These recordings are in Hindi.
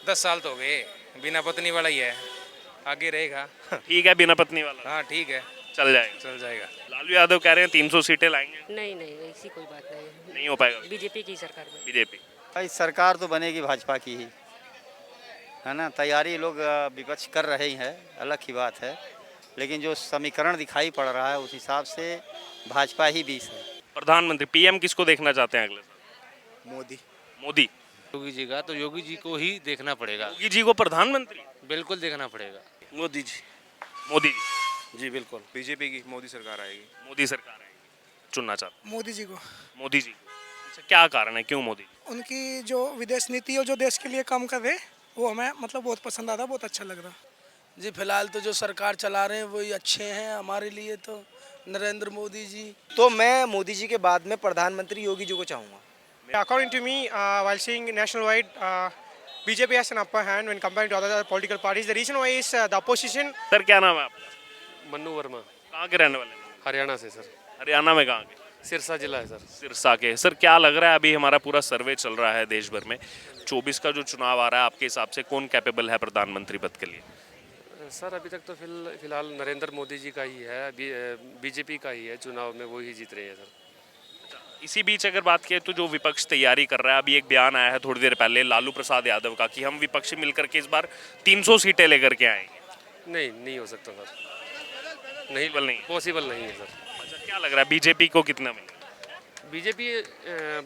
10 साल तो हो गए, बिना पत्नी वाला ही है, आगे रहेगा। ठीक है, बिना पत्नी वाला हाँ ठीक है, चल जाएगा। चल जाएगा। लालू यादव कह रहे हैं 300 सीटें लाएंगे। नहीं नहीं, ऐसी कोई बात नहीं। नहीं हो पाएगा। बीजेपी की सरकार में। बीजेपी। भाई सरकार तो बनेगी भाजपा की ही, है ना। तैयारी लोग विपक्ष कर रहे ही हैं, अलग की बात है, लेकिन जो समीकरण दिखाई पड़ रहा है उस हिसाब से भाजपा ही 20 है। प्रधानमंत्री पीएम किसको देखना चाहते हैं अगले साल? मोदी। मोदी। योगी जी का तो योगी जी को ही देखना पड़ेगा, योगी जी को प्रधानमंत्री बिल्कुल देखना पड़ेगा। मोदी जी। मोदी जी। जी बिल्कुल। बीजेपी की मोदी सरकार आएगी। मोदी सरकार आएगी, चुनना चाहते मोदी जी को। मोदी जी को। अच्छा, क्या कारण है, क्यों मोदी? उनकी जो विदेश नीति और जो देश के लिए काम कर रहे वो हमें मतलब बहुत पसंद आता, बहुत अच्छा लग रहा। जी फिलहाल तो जो सरकार चला रहे हैं वही अच्छे हैं हमारे लिए, तो नरेंद्र मोदी जी। तो मैं मोदी जी के बाद में प्रधानमंत्री योगी जी को चाहूँगा। According to me, while seeing nationwide, BJP has an upper hand when compared to other political parties. The reason why is the opposition. Sir क्या नाम है आपका? मन्नू वर्मा, कहाँ के रहने वाले हैं? हरियाणा से सर। हरियाणा में कहाँ के? सिरसा जिला है सर। सिरसा के। सर क्या लग रहा है, अभी हमारा पूरा सर्वे चल रहा है देश भर में, 24 का जो चुनाव आ रहा है, आपके हिसाब से कौन कैपेबल है प्रधानमंत्री पद के लिए? सर अभी तक तो फिलहाल नरेंद्र मोदी जी का ही है, बीजेपी का ही है, चुनाव में वो ही जीत रहे हैं सर। इसी बीच अगर बात करें तो जो विपक्ष तैयारी कर रहा है, अभी एक बयान आया है थोड़ी देर पहले लालू प्रसाद यादव का कि हम विपक्षी मिलकर के इस बार 300 सीटें लेकर के आएंगे। नहीं हो सकता सर, नहीं नहीं पॉसिबल नहीं है सर। अच्छा, क्या लग रहा है बीजेपी को कितना मिलेगा? बीजेपी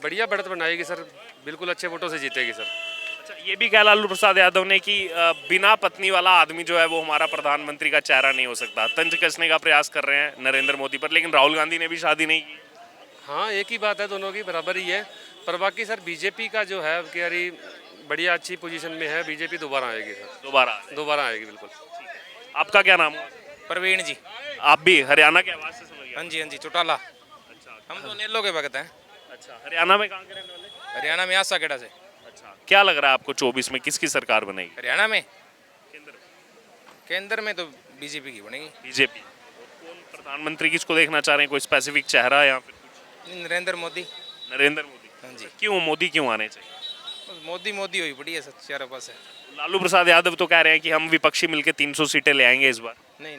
बढ़िया बढ़त बनाएगी सर, बिल्कुल अच्छे वोटों से जीतेगी सर। अच्छा, ये भी कहा लालू प्रसाद यादव ने कि बिना पत्नी वाला आदमी जो है वो हमारा प्रधानमंत्री का चेहरा नहीं हो सकता। तंज कसने का प्रयास कर रहे हैं नरेंद्र मोदी पर, लेकिन राहुल गांधी ने भी शादी नहीं की। हाँ एक ही बात है, दोनों की बराबर ही है। पर बाकी सर बीजेपी का जो है कि यारी बढ़िया अच्छी पोजीशन में है, बीजेपी दोबारा आएगी सर। दोबारा आएगी बिल्कुल। आपका क्या नाम है? प्रवीण जी। आप भी हरियाणा के आवाज से समझ गए? हाँ जी चौटाला। अच्छा, हम तो नेलो के भगत हैं। अच्छा, हरियाणा में कहाँ के रहने वाले? हरियाणा में आसा केड़ा से। अच्छा, क्या लग रहा है आपको 24 में किसकी सरकार बनेगी? हरियाणा में केंद्र में तो बीजेपी की बनेगी। बीजेपी। कौन प्रधानमंत्री किसको देखना चाह रहे हैं, कोई स्पेसिफिक चेहरा या फिर? नरेंद्र मोदी। नरेंद्र मोदी। हाँ जी। क्यों मोदी क्यों आने चाहिए? मोदी हुई पड़ी है चारों पास है। लालू प्रसाद यादव तो कह रहे हैं कि हम विपक्षी मिलकर 300 सीटें ले आएंगे इस बार। नहीं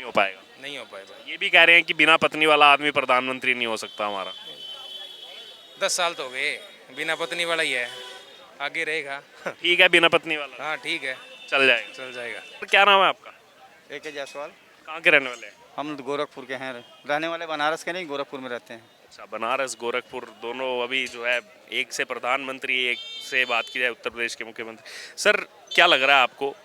हो पाएगा। नहीं हो पाएगा। ये भी कह रहे हैं कि बिना पत्नी वाला आदमी प्रधानमंत्री नहीं हो सकता हमारा। 10 साल तो हो गए, बिना पत्नी वाला ही है, आगे रहेगा। ठीक है, बिना पत्नी वाला। हाँ ठीक है, चल जाएगा। चल जाएगा। क्या नाम है आपका? AK जायसवाल। कहाँ के रहने वाले हैं? हम गोरखपुर के हैं, रहने वाले बनारस के नहीं, गोरखपुर में रहते हैं। अच्छा, बनारस गोरखपुर दोनों अभी जो है, एक से प्रधानमंत्री, एक से बात की जाए उत्तर प्रदेश के मुख्यमंत्री। सर क्या लग रहा है आपको,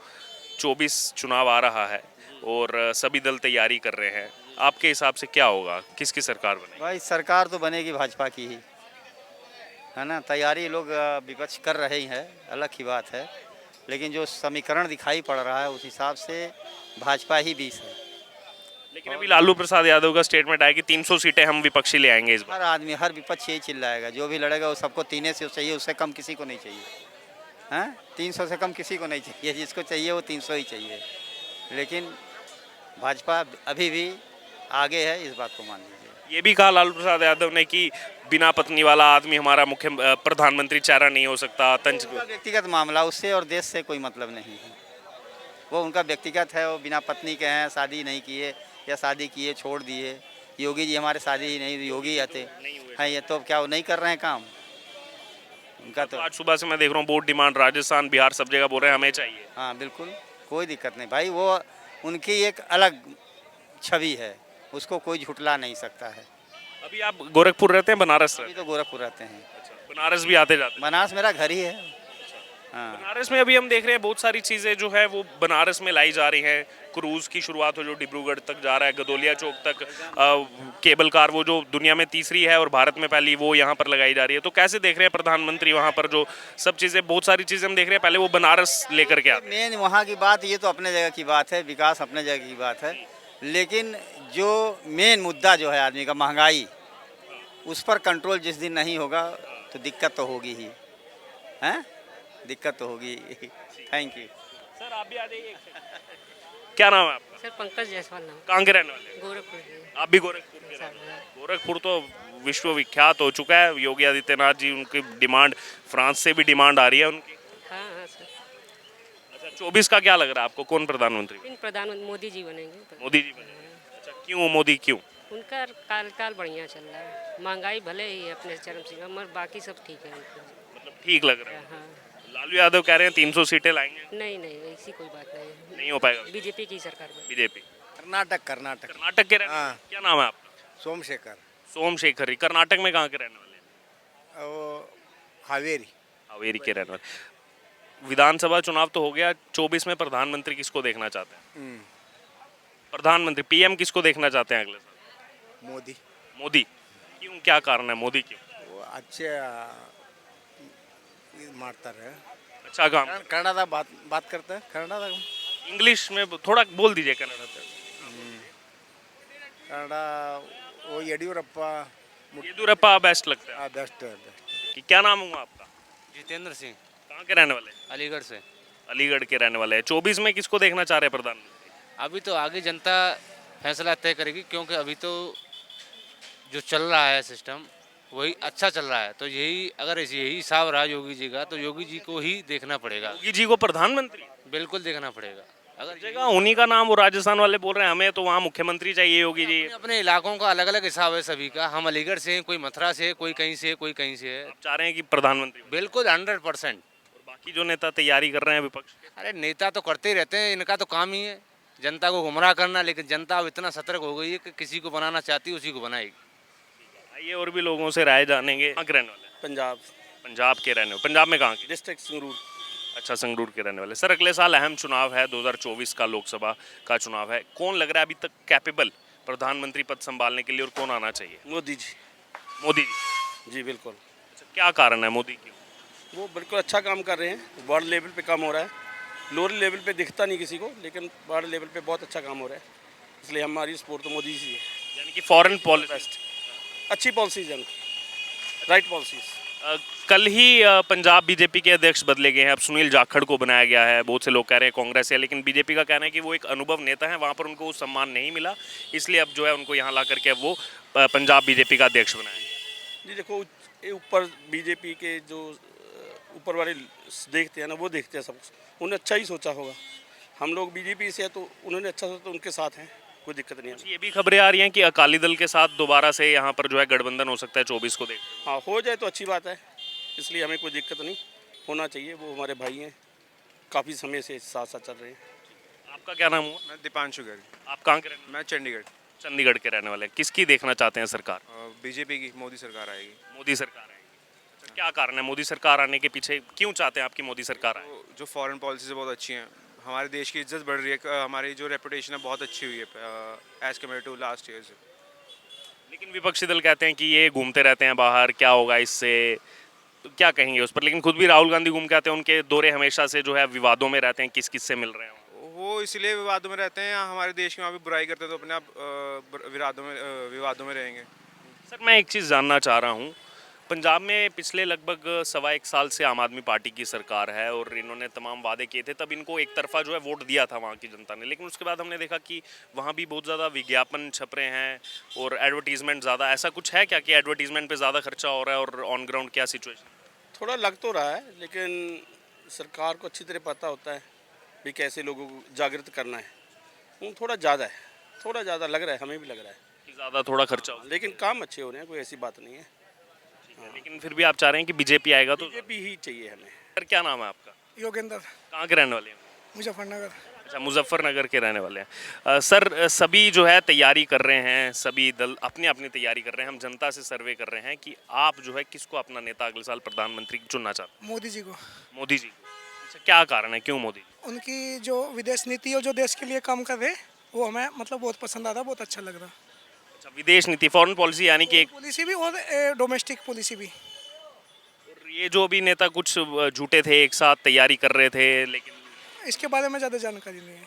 24 चुनाव आ रहा है और सभी दल तैयारी कर रहे हैं, आपके हिसाब से क्या होगा, किसकी सरकार बनेगी? भाई सरकार तो बनेगी भाजपा की ही, है ना। तैयारी लोग विपक्ष कर रहे ही हैं, अलग की बात है, लेकिन जो समीकरण दिखाई पड़ रहा है उस हिसाब से भाजपा ही 20 है। लेकिन अभी लालू प्रसाद यादव का स्टेटमेंट आया कि 300 सीटें हम विपक्षी ले आएंगे इस बार। हर आदमी, हर विपक्ष यही चिल्लाएगा, जो भी लड़ेगा वो सबको 3 से चाहिए, उससे कम किसी को नहीं चाहिए। हैं, 300 से कम किसी को नहीं चाहिए, जिसको चाहिए वो 300 ही चाहिए। लेकिन भाजपा अभी भी आगे है, इस बात को मान लीजिए। ये भी कहा लालू प्रसाद यादव ने कि बिना पत्नी वाला आदमी हमारा मुख्य प्रधानमंत्री चेहरा नहीं हो सकता। तंज व्यक्तिगत मामला, उससे और देश से कोई मतलब नहीं है, वो उनका व्यक्तिगत है। वो बिना पत्नी के हैं, शादी नहीं किए या शादी किए छोड़ दिए। योगी जी हमारे शादी ही नहीं, योगी आते हैं, ये तो क्या वो नहीं कर रहे हैं काम उनका? तो आज सुबह से मैं देख रहा हूँ वोट डिमांड राजस्थान बिहार सब जगह बोल रहे हैं हमें चाहिए। हाँ बिल्कुल, कोई दिक्कत नहीं भाई, वो उनकी एक अलग छवि है, उसको कोई झुटला नहीं सकता है। अभी आप गोरखपुर रहते हैं, बनारस अभी तो गोरखपुर रहते हैं। बनारस भी आते जाते? बनारस मेरा घर ही है। हाँ। बनारस में अभी हम देख रहे हैं बहुत सारी चीज़ें जो है वो बनारस में लाई जा रही हैं। क्रूज़ की शुरुआत हो जो डिब्रूगढ़ तक जा रहा है, गदोलिया चौक तक, केबल कार वो जो दुनिया में तीसरी है और भारत में पहली, वो यहाँ पर लगाई जा रही है। तो कैसे देख रहे हैं प्रधानमंत्री वहाँ पर जो सब चीज़ें, बहुत सारी चीज़ें हम देख रहे हैं, पहले वो बनारस लेकर के आते? मेन वहाँ की बात, ये तो अपने जगह की बात है, विकास अपने जगह की बात है, लेकिन जो मेन मुद्दा जो है आदमी का, महंगाई, उस पर कंट्रोल जिस दिन नहीं होगा तो दिक्कत तो होगी ही, हैं, दिक्कत तो होगी। Thank you sir. आप भी आ जाइए। क्या नाम है आपका? सर पंकज जायसवाल नाम। कहाँ के रहने वाले? गोरखपुर के। आप भी गोरखपुर के रहने वाले? गोरखपुर तो विश्व विख्यात हो चुका है। योगी आदित्यनाथ जी, उनकी डिमांड, फ्रांस से भी डिमांड आ रही है उनकी। 24 का क्या लग रहा है आपको, कौन प्रधानमंत्री? इन प्रधानमंत्री मोदी जी बनेंगे। मोदी जी बनेंगे। अच्छा, क्यों मोदी क्यों? उनका काल बढ़िया चल रहा है, महंगाई भले ही है अपने चरम सीमा, मगर बाकी सब ठीक है उनका। मतलब ठीक लग रहा है। हाँ, लालू यादव कह रहे हैं 300 सीटें लाएंगे। नहीं नहीं ऐसी कोई बात नहीं, नहीं हो पाएगा। बीजेपी की सरकार बने। बीजेपी। कर्नाटक कर्नाटक कर्नाटक के रहने वाले? हाँ। क्या नाम है आपका? सोमशेखर सोमशेखर ही। कर्नाटक में कहाँ के रहने वाले हैं? वो हावेरी हावेरी के रहने वाले। विधानसभा चुनाव तो हो गया, 24 में प्रधानमंत्री किसको देखना चाहते हैं? प्रधानमंत्री पीएम किसको देखना चाहते हैं अगले साल? मोदी मोदी। क्यों, क्या कारण है मोदी क्यों? वो अच्छे मारता रहे अच्छा काम। कन्नड़ा बात करता है कन्नड़ा इंग्लिश में थोड़ा बोल दीजिए कन्नड़ा से। कन्नड़ा वो येडियूरप्पा येदियुरप्पा बेस्ट लगता है बेस्ट बेस्ट कि क्या नाम हुआ आपका? जितेंद्र सिंह, कहाँ के रहने वाले हैं? अलीगढ़ से। अलीगढ़ के रहने वाले हैं। 24 में किसको देखना चाह रहे हैं प्रधानमंत्री? अभी तो आगे जनता फैसला तय करेगी, क्योंकि अभी तो जो चल रहा है सिस्टम वही अच्छा चल रहा है। तो यही अगर यही हिसाब रहा योगी जी का, तो योगी जी को ही देखना पड़ेगा। योगी जी को प्रधानमंत्री बिल्कुल देखना पड़ेगा। अगर जगह उन्हीं का नाम, वो राजस्थान वाले बोल रहे हैं हमें तो वहाँ मुख्यमंत्री चाहिए योगी जी। अपने अपने इलाकों का अलग अलग हिसाब है सभी का। हम अलीगढ़ से हैं, कोई मथुरा से है, कोई कहीं से है, कोई कहीं से है। आप चाह रहे हैं कि प्रधानमंत्री हो। बिल्कुल 100%। और बाकी जो नेता तैयारी कर रहे हैं विपक्ष के? अरे नेता तो करते ही रहते हैं, इनका तो काम ही है जनता को गुमराह करना। लेकिन जनता अब इतना सतर्क हो गई है कि किसी को बनाना चाहती है उसी को बनाएगी। आइए और भी लोगों से राय जानेंगे। कहाँ के रहने वाले हैं? पंजाब पंजाब के रहने वाले। पंजाब में कहाँ के? डिस्ट्रिक्ट संगरूर। अच्छा, संगरूर के रहने वाले। सर, अगले साल अहम चुनाव है, 2024 का लोकसभा का चुनाव है। कौन लग रहा है अभी तक कैपेबल प्रधानमंत्री पद संभालने के लिए और कौन आना चाहिए? मोदी जी। मोदी जी। जी बिल्कुल। अच्छा, क्या कारण है मोदी क्यों? वो बिल्कुल अच्छा काम कर रहे हैं। बॉर्डर लेवल पे काम हो रहा है, लोअर लेवल पे दिखता नहीं किसी को, लेकिन बॉर्डर लेवल पे बहुत अच्छा काम हो रहा है। इसलिए हमारी सपोर्ट तो मोदी जी है। यानी कि फॉरेन पॉलिसी बेस्ट, अच्छी पॉलिसीज हैं, राइट पॉलिसीज। कल ही पंजाब बीजेपी के अध्यक्ष बदले गए हैं। अब सुनील जाखड़ को बनाया गया है। बहुत से लोग कह रहे हैं कांग्रेस है, लेकिन बीजेपी का कहना है कि वो एक अनुभव नेता है, वहाँ पर उनको सम्मान नहीं मिला, इसलिए अब जो है उनको यहाँ ला करके अब वो पंजाब बीजेपी का अध्यक्ष बनाया गया। जी देखो, ये ऊपर बीजेपी के जो ऊपर वाले देखते हैं ना, वो देखते हैं सब कुछ। उन्होंने अच्छा ही सोचा होगा। हम लोग बीजेपी से है तो उन्होंने अच्छा सोचा, तो उनके साथ हैं, कोई दिक्कत नहीं है। ये भी खबरें आ रही हैं कि अकाली दल के साथ दोबारा से यहाँ पर जो है गठबंधन हो सकता है 24 को देख। हाँ, हो जाए तो अच्छी बात है, इसलिए हमें कोई दिक्कत नहीं, होना चाहिए। वो हमारे भाई हैं, काफ़ी समय से साथ साथ चल रहे हैं। आपका क्या नाम हुआ? मैं दीपांशु गर्ग। आप कहाँ के रहने? मैं चंडीगढ़। चंडीगढ़ के रहने वाले हैं। किसकी देखना चाहते हैं सरकार? बीजेपी की मोदी सरकार आएगी। मोदी सरकार आएगी। अच्छा, क्या कारण है मोदी सरकार आने के पीछे? क्यों चाहते हैं आपकी मोदी सरकार आए? जो फॉरेन पॉलिसीज बहुत अच्छी हैं, हमारे देश की इज्जत बढ़ रही है, हमारी जो रेपुटेशन है बहुत अच्छी हुई है as compare to last year से। लेकिन विपक्षी दल कहते हैं कि ये घूमते रहते हैं बाहर, क्या होगा इससे, तो क्या कहेंगे उस पर? लेकिन खुद भी राहुल गांधी घूम के आते हैं, उनके दौरे हमेशा से जो है विवादों में रहते हैं, किस किस से मिल रहे हैं वो इसलिए विवादों में रहते हैं। हमारे देश की वहाँ भी बुराई करते हैं तो अपने आप विवादों में रहेंगे। सर, मैं एक चीज़ जानना चाह रहा हूँ। पंजाब में पिछले लगभग 1.25 साल से आम आदमी पार्टी की सरकार है और इन्होंने तमाम वादे किए थे, तब इनको एक तरफा जो है वोट दिया था वहाँ की जनता ने। लेकिन उसके बाद हमने देखा कि वहाँ भी बहुत ज़्यादा विज्ञापन छप रहे हैं और एडवर्टीजमेंट ज़्यादा। ऐसा कुछ है क्या कि एडवर्टीजमेंट पे ज़्यादा खर्चा हो रहा है और ऑन ग्राउंड क्या सिचुएशन? थोड़ा लग तो रहा है, लेकिन सरकार को अच्छी तरह पता होता है भी कैसे लोगों को जागृत करना है। थोड़ा ज़्यादा लग रहा है, हमें भी लग रहा है कि ज़्यादा थोड़ा खर्चा हो, लेकिन काम अच्छे हो रहे हैं, कोई ऐसी बात नहीं है। लेकिन फिर भी आप चाह रहे हैं कि बीजेपी आएगा तो? बीजेपी ही चाहिए हमें। सर, क्या नाम है आपका? योगेंद्र, कहाँ के रहने वाले हैं? मुजफ्फरनगर। अच्छा, मुजफ्फरनगर के रहने वाले हैं। सर, सभी जो है तैयारी कर रहे हैं, सभी दल अपनी अपनी तैयारी कर रहे हैं। हम जनता से सर्वे कर रहे हैं कि आप जो है किसको अपना नेता अगले साल प्रधानमंत्री चुनना चाहते हैं? मोदी जी को। मोदी जी। अच्छा, क्या कारण है, क्यों मोदी? उनकी जो विदेश नीति और जो देश के लिए काम कर रहे वो हमें मतलब बहुत पसंद आता, बहुत अच्छा लग रहा। अच्छा, विदेश नीति, फॉरेन पॉलिसी, यानी कि एक पॉलिसी भी और डोमेस्टिक पॉलिसी भी। और ये जो अभी नेता कुछ झूठे थे, एक साथ तैयारी कर रहे थे, लेकिन इसके बारे में ज़्यादा जानकारी नहीं है।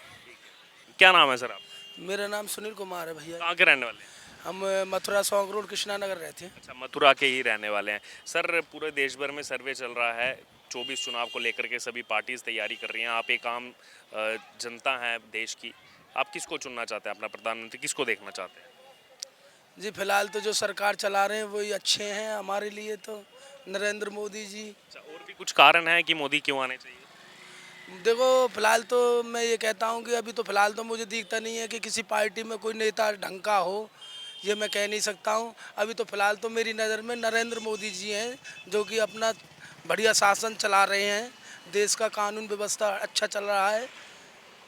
क्या नाम है सर आप? मेरा नाम सुनील कुमार है भैया। कहाँ के रहने वाले हैं? हम मथुरा सौंग रोड कृष्णा नगर रहते हैं। अच्छा, मथुरा के ही रहने वाले हैं। सर, पूरे देश भर में सर्वे चल रहा है, 24 चुनाव को लेकर के सभी पार्टीज तैयारी कर रही हैं। आप एक आम जनता हैं देश की, आप किसको चुनना चाहते हैं अपना प्रधानमंत्री, किसको देखना चाहते हैं? जी फिलहाल तो जो सरकार चला रहे हैं वही अच्छे हैं हमारे लिए, तो नरेंद्र मोदी जी। अच्छा, और भी कुछ कारण है कि मोदी क्यों आने चाहिए? देखो फिलहाल तो मैं ये कहता हूँ कि अभी तो फिलहाल तो मुझे दिखता नहीं है कि किसी पार्टी में कोई नेता ढंग का हो, ये मैं कह नहीं सकता हूँ। अभी तो फिलहाल तो मेरी नज़र में नरेंद्र मोदी जी हैं, जो कि अपना बढ़िया शासन चला रहे हैं, देश का कानून व्यवस्था अच्छा चल रहा है,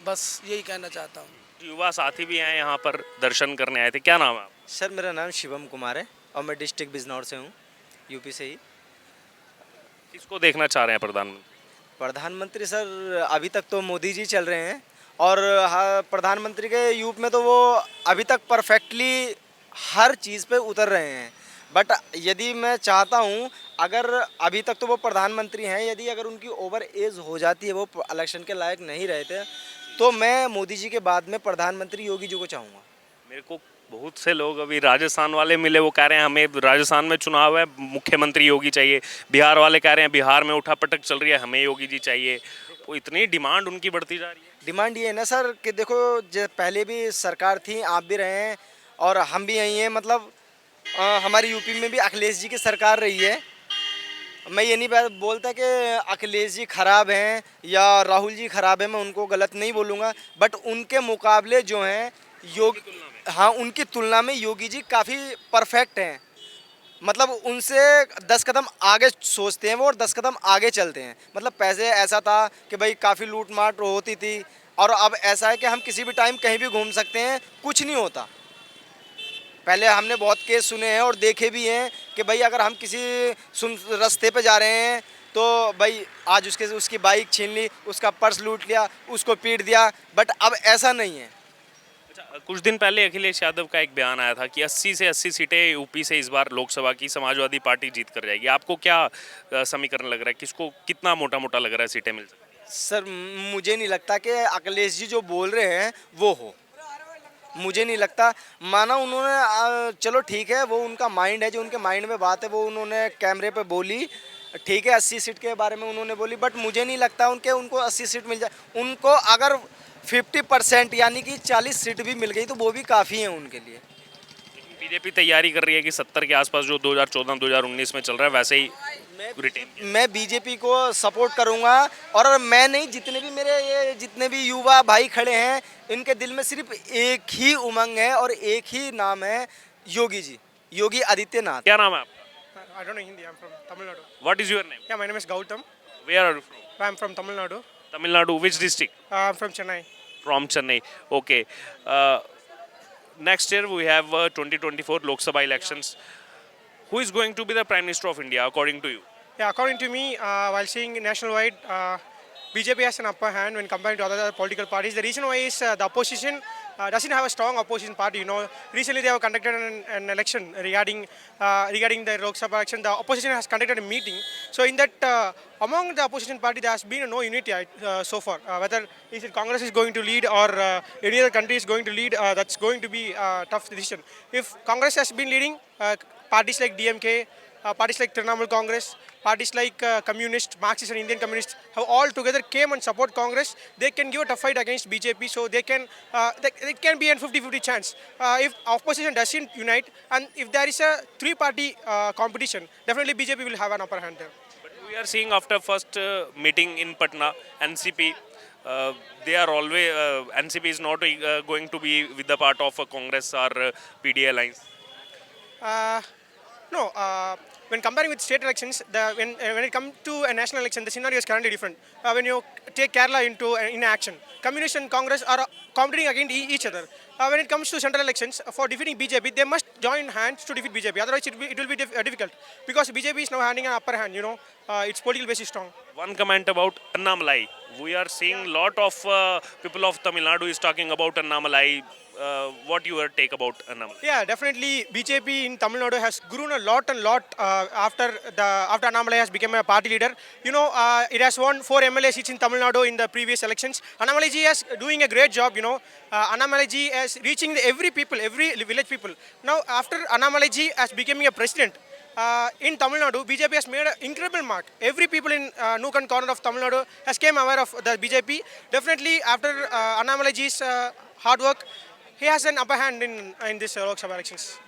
बस यही कहना चाहता हूँ। युवा साथी भी हैं यहाँ पर दर्शन करने आए थे, क्या नाम है आपका? सर मेरा नाम शिवम कुमार है और मैं डिस्ट्रिक्ट बिजनौर से हूँ, यूपी से ही। किसको देखना चाह रहे हैं प्रधानमंत्री? प्रधानमंत्री सर अभी तक तो मोदी जी चल रहे हैं, और हाँ, प्रधानमंत्री के यूप में तो वो अभी तक परफेक्टली हर चीज़ पे उतर रहे हैं। बट यदि मैं चाहता हूँ, अगर अभी तक तो वो प्रधानमंत्री हैं, यदि अगर उनकी ओवर एज हो जाती है, वो इलेक्शन के लायक नहीं रहते, तो मैं मोदी जी के बाद में प्रधानमंत्री योगी जी को चाहूँगा। मेरे को बहुत से लोग अभी राजस्थान वाले मिले, वो कह रहे हैं हमें राजस्थान में चुनाव है, मुख्यमंत्री योगी चाहिए। बिहार वाले कह रहे हैं बिहार में उठापटक चल रही है, हमें योगी जी चाहिए। वो इतनी डिमांड उनकी बढ़ती जा रही है। डिमांड ये है ना सर कि देखो, पहले भी सरकार थी, आप भी रहे हैं और हम भी यही हैं, मतलब हमारी यूपी में भी अखिलेश जी की सरकार रही है। मैं ये नहीं बोलता कि अखिलेश जी खराब हैं या राहुल जी खराब हैं, मैं उनको गलत नहीं बोलूँगा, बट उनके मुकाबले जो हैं हाँ, उनकी तुलना में योगी जी काफ़ी परफेक्ट हैं। मतलब उनसे 10 कदम आगे सोचते हैं वो, और 10 कदम आगे चलते हैं। मतलब पहले ऐसा था कि भाई काफ़ी लूट माट होती थी, और अब ऐसा है कि हम किसी भी टाइम कहीं भी घूम सकते हैं, कुछ नहीं होता। पहले हमने बहुत केस सुने हैं और देखे भी हैं कि भाई अगर हम किसी रास्ते पे जा रहे हैं तो भाई आज उसकी बाइक छीन ली, उसका पर्स लूट लिया, उसको पीट दिया, बट अब ऐसा नहीं है। अच्छा, कुछ दिन पहले अखिलेश यादव का एक बयान आया था कि 80 से 80 सीटें यूपी से इस बार लोकसभा की समाजवादी पार्टी जीत कर जाएगी। आपको क्या समीकरण लग रहा है, किसको कितना मोटा मोटा लग रहा है सीटें मिल सकती हैं? सर मुझे नहीं लगता कि अखिलेश जी जो बोल रहे हैं वो हो, मुझे नहीं लगता। माना उन्होंने चलो ठीक है, वो उनका माइंड है, जो उनके माइंड में बात है वो उन्होंने कैमरे पे बोली, ठीक है 80 सीट के बारे में उन्होंने बोली, बट मुझे नहीं लगता उनको 80 सीट मिल जाए। उनको अगर 50% यानी कि 40 सीट भी मिल गई तो वो भी काफ़ी है उनके लिए। बीजेपी तैयारी कर रही है कि 70 के आसपास जो 2014-2019 में चल रहा है वैसे ही रिटेन। मैं बीजेपी को सपोर्ट करूंगा, और मैं नहीं, जितने भी युवा भाई खड़े हैं, इनके दिल में सिर्फ एक ही उमंग है और एक ही नाम है, योगी जी, योगी आदित्यनाथ। क्या नाम है आपका? I don't know Hindi. I'm from Tamil Nadu. What is your name? Yeah, my name is Gautam. Where are you from? I'm from Tamil Nadu. Tamil Nadu, which district? I'm from Chennai. From Chennai. Okay. Next year we have 2024 Lok Sabha elections. Who is going to be the Prime Minister of India according to you? Yeah, according to me, while seeing nationwide, BJP has an upper hand when compared to other political parties. The reason why is the opposition doesn't have a strong opposition party. You know, recently they have conducted an election regarding the Lok Sabha election. The opposition has conducted a meeting. So in that, among the opposition party, there has been no unity so far. Whether is it Congress is going to lead or any other country is going to lead, that's going to be a tough decision. If Congress has been leading, parties like DMK, parties like Trinamool Congress, parties like Communist, Marxist and Indian Communists have all together came and support Congress. They can give a tough fight against BJP, so it can be a 50-50 chance. If opposition doesn't unite, and if there is a three-party competition, definitely BJP will have an upper hand there. But we are seeing after first meeting in Patna, NCP, they are always, NCP is not going to be with the part of Congress or PDA alliance. No, when comparing with state elections, when it comes to a national election, the scenario is currently different. When you take Kerala in action, Communist and Congress are competing against each other. When it comes to central elections, for defeating BJP, they must join hands to defeat BJP. Otherwise, it will be difficult, because BJP is now having an upper hand. You know, its political base is strong. One comment about Annamalai. We are seeing lot of people of Tamil Nadu is talking about Annamalai. What your take about Annamalai? Yeah, definitely BJP in Tamil Nadu has grown a lot after Annamalai has become a party leader. You know, it has won 4 MLA seats in Tamil Nadu in the previous elections. Annamalai ji is doing a great job. You know, Annamalai ji is reaching every village people. Now, after Annamalai ji has becoming a president, in Tamil Nadu, BJP has made an incredible mark. Every people in nook and corner of Tamil Nadu has came aware of the BJP. Definitely, after Annamalai ji's hard work, he has an upper hand in this Lok Sabha elections.